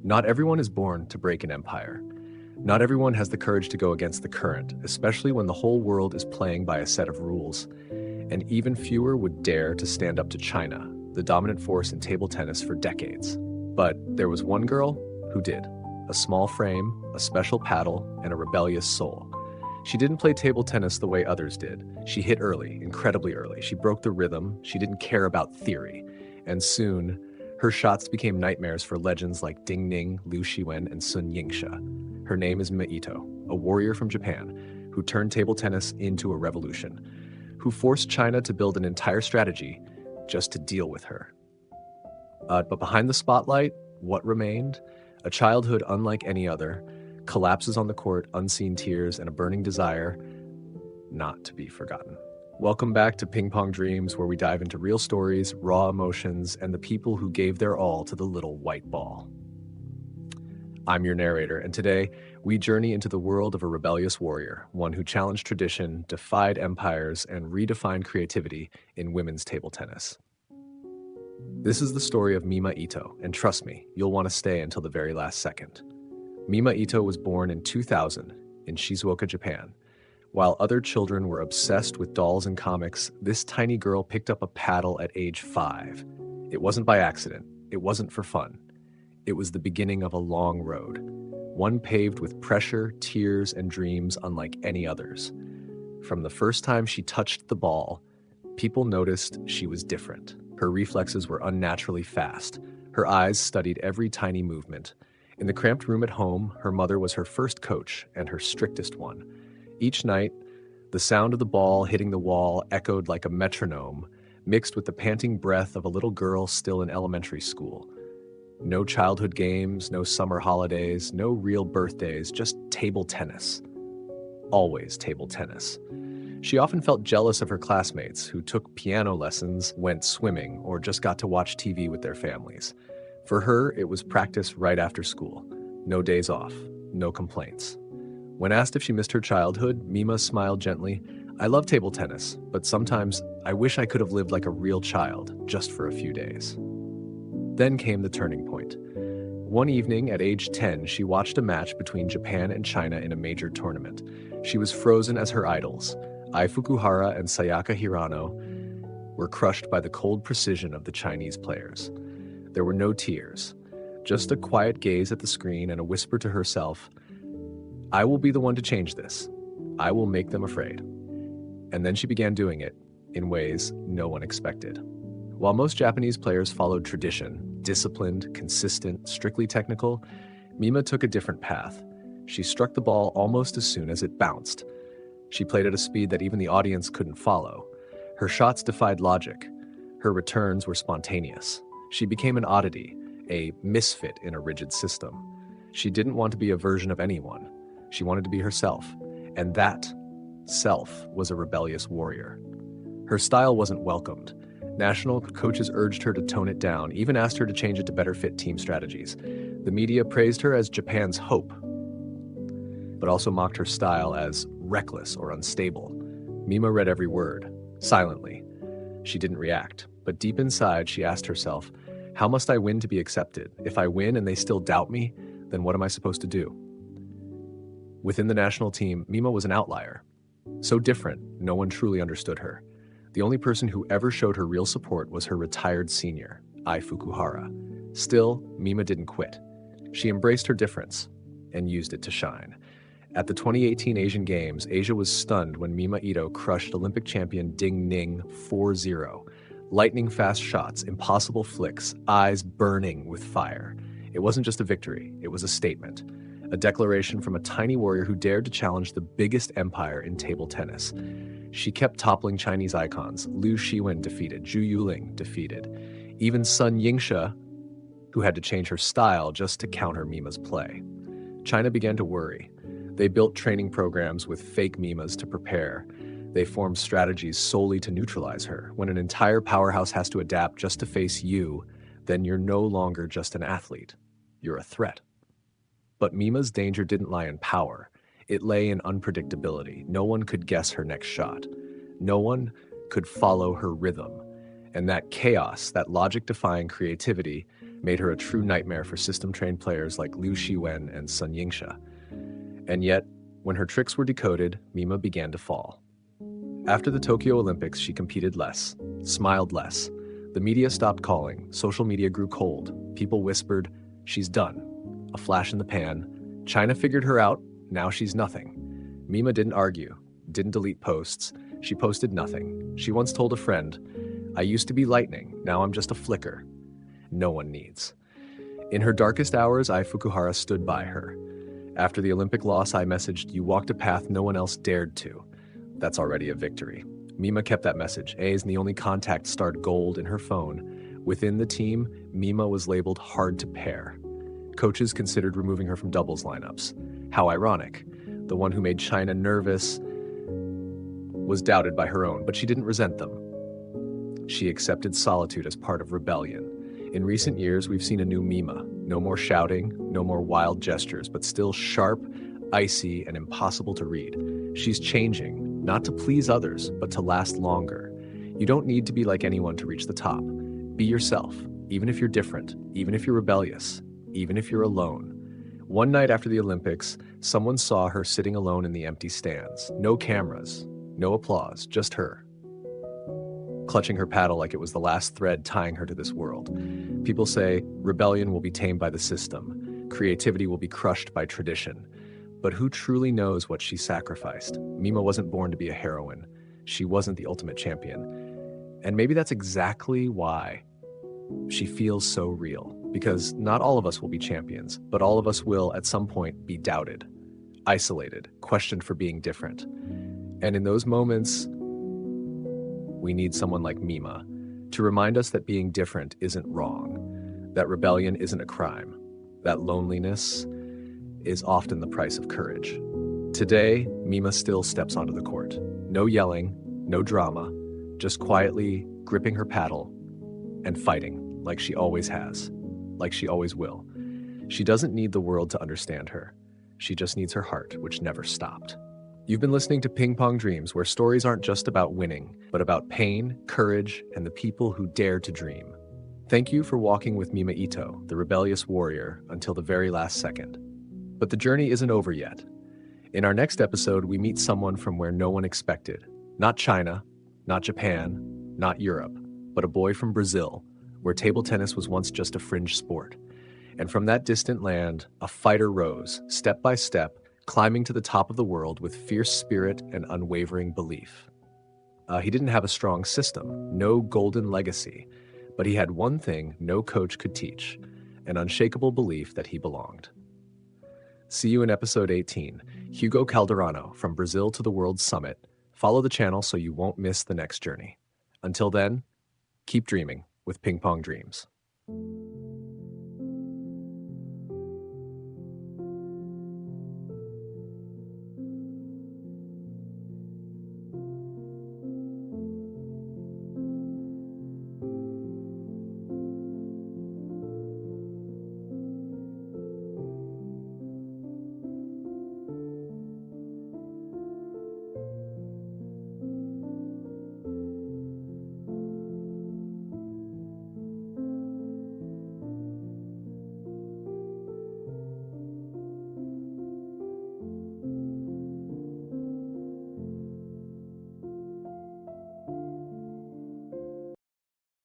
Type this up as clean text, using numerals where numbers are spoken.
Not everyone is born to break an empire. Not everyone has the courage to go against the current, especially when the whole world is playing by a set of rules. And even fewer would dare to stand up to China, the dominant force in table tennis for decades. But there was one girl who did. A small frame, a special paddle, and a rebellious soul. She didn't play table tennis the way others did. She hit early, incredibly early. She broke the rhythm. She didn't care about theory. And soon, her shots became nightmares for legends like Ding Ning, Liu Shiwen, and Sun Yingsha. Her name is Mima Ito, a warrior from Japan who turned table tennis into a revolution, who forced China to build an entire strategy just to deal with her. But behind the spotlight, what remained? A childhood unlike any other, collapses on the court, unseen tears, and a burning desire not to be forgotten. Welcome back to Ping Pong Dreams, where we dive into real stories, raw emotions, and the people who gave their all to the little white ball. I'm your narrator, and today we journey into the world of a rebellious warrior, one who challenged tradition, defied empires, and redefined creativity in women's table tennis. This is the story of Mima Ito, and trust me, you'll want to stay until the very last second. Mima Ito was born in 2000 in Shizuoka, Japan. While other children were obsessed with dolls and comics, this tiny girl picked up a paddle at age 5. It wasn't by accident. It wasn't for fun. It was the beginning of a long road, one paved with pressure, tears, and dreams unlike any others. From the first time she touched the ball, people noticed she was different. Her reflexes were unnaturally fast. Her eyes studied every tiny movement. In the cramped room at home, her mother was her first coach and her strictest one. Each night, the sound of the ball hitting the wall echoed like a metronome, mixed with the panting breath of a little girl still in elementary school. No childhood games, no summer holidays, no real birthdays, just table tennis. Always table tennis. She often felt jealous of her classmates who took piano lessons, went swimming, or just got to watch TV with their families. For her, it was practice right after school. No days off, no complaints. When asked if she missed her childhood, Mima smiled gently. I love table tennis, but sometimes I wish I could have lived like a real child, just for a few days. Then came the turning point. One evening at age 10, she watched a match between Japan and China in a major tournament. She was frozen as her idols. Ai Fukuhara and Sayaka Hirano were crushed by the cold precision of the Chinese players. There were no tears, just a quiet gaze at the screen and a whisper to herself, I will be the one to change this. I will make them afraid. And then she began doing it in ways no one expected. While most Japanese players followed tradition, disciplined, consistent, strictly technical, Mima took a different path. She struck the ball almost as soon as it bounced. She played at a speed that even the audience couldn't follow. Her shots defied logic. Her returns were spontaneous. She became an oddity, a misfit in a rigid system. She didn't want to be a version of anyone. She wanted to be herself, and that self was a rebellious warrior. Her style wasn't welcomed. National coaches urged her to tone it down, even asked her to change it to better fit team strategies. The media praised her as Japan's hope, but also mocked her style as reckless or unstable. Mima read every word, silently. She didn't react, but deep inside she asked herself, how must I win to be accepted? If I win and they still doubt me, then what am I supposed to do? Within the national team, Mima was an outlier. So different, no one truly understood her. The only person who ever showed her real support was her retired senior, Ai Fukuhara. Still, Mima didn't quit. She embraced her difference and used it to shine. At the 2018 Asian Games, Asia was stunned when Mima Ito crushed Olympic champion Ding Ning 4-0. Lightning-fast shots, impossible flicks, eyes burning with fire. It wasn't just a victory, it was a statement. A declaration from a tiny warrior who dared to challenge the biggest empire in table tennis. She kept toppling Chinese icons. Liu Shiwen defeated, Zhu Yuling defeated. Even Sun Yingsha, who had to change her style just to counter Mima's play. China began to worry. They built training programs with fake Mimas to prepare. They formed strategies solely to neutralize her. When an entire powerhouse has to adapt just to face you, then you're no longer just an athlete. You're a threat. But Mima's danger didn't lie in power. It lay in unpredictability. No one could guess her next shot. No one could follow her rhythm. And that chaos, that logic-defying creativity, made her a true nightmare for system-trained players like Liu Shiwen and Sun Yingsha. And yet, when her tricks were decoded, Mima began to fall. After the Tokyo Olympics, she competed less, smiled less. The media stopped calling, social media grew cold. People whispered, "She's done." A flash in the pan. China figured her out, now she's nothing. Mima didn't argue, didn't delete posts. She posted nothing. She once told a friend, "I used to be lightning, now I'm just a flicker." No one needs. In her darkest hours, Ai Fukuhara stood by her. After the Olympic loss, I messaged, "You walked a path no one else dared to." That's already a victory. Mima kept that message. A is the only contact starred gold in her phone. Within the team, Mima was labeled hard to pair. Coaches considered removing her from doubles lineups. How ironic. The one who made China nervous was doubted by her own, but she didn't resent them. She accepted solitude as part of rebellion. In recent years, we've seen a new Mima. No more shouting, no more wild gestures, but still sharp, icy, and impossible to read. She's changing, not to please others, but to last longer. You don't need to be like anyone to reach the top. Be yourself, even if you're different, even if you're rebellious, even if you're alone. One night after the Olympics, someone saw her sitting alone in the empty stands. No cameras, no applause, just her, clutching her paddle like it was the last thread tying her to this world. People say rebellion will be tamed by the system, creativity will be crushed by tradition. But who truly knows what she sacrificed? Mima wasn't born to be a heroine. She wasn't the ultimate champion. And maybe that's exactly why she feels so real. Because not all of us will be champions, but all of us will at some point be doubted, isolated, questioned for being different. And in those moments, we need someone like Mima to remind us that being different isn't wrong, that rebellion isn't a crime, that loneliness is often the price of courage. Today, Mima still steps onto the court. No yelling, no drama, just quietly gripping her paddle and fighting like she always has, like she always will. She doesn't need the world to understand her. She just needs her heart, which never stopped. You've been listening to Ping Pong Dreams, where stories aren't just about winning, but about pain, courage, and the people who dare to dream. Thank you for walking with Mima Ito, the rebellious warrior, until the very last second. But the journey isn't over yet. In our next episode, we meet someone from where no one expected. Not China, not Japan, not Europe, but a boy from Brazil, where table tennis was once just a fringe sport. And from that distant land, a fighter rose, step by step, climbing to the top of the world with fierce spirit and unwavering belief. He didn't have a strong system, no golden legacy, but he had one thing no coach could teach, an unshakable belief that he belonged. See you in episode 18, Hugo Calderano, From Brazil to the World Summit. Follow the channel so you won't miss the next journey. Until then, keep dreaming with Ping Pong Dreams.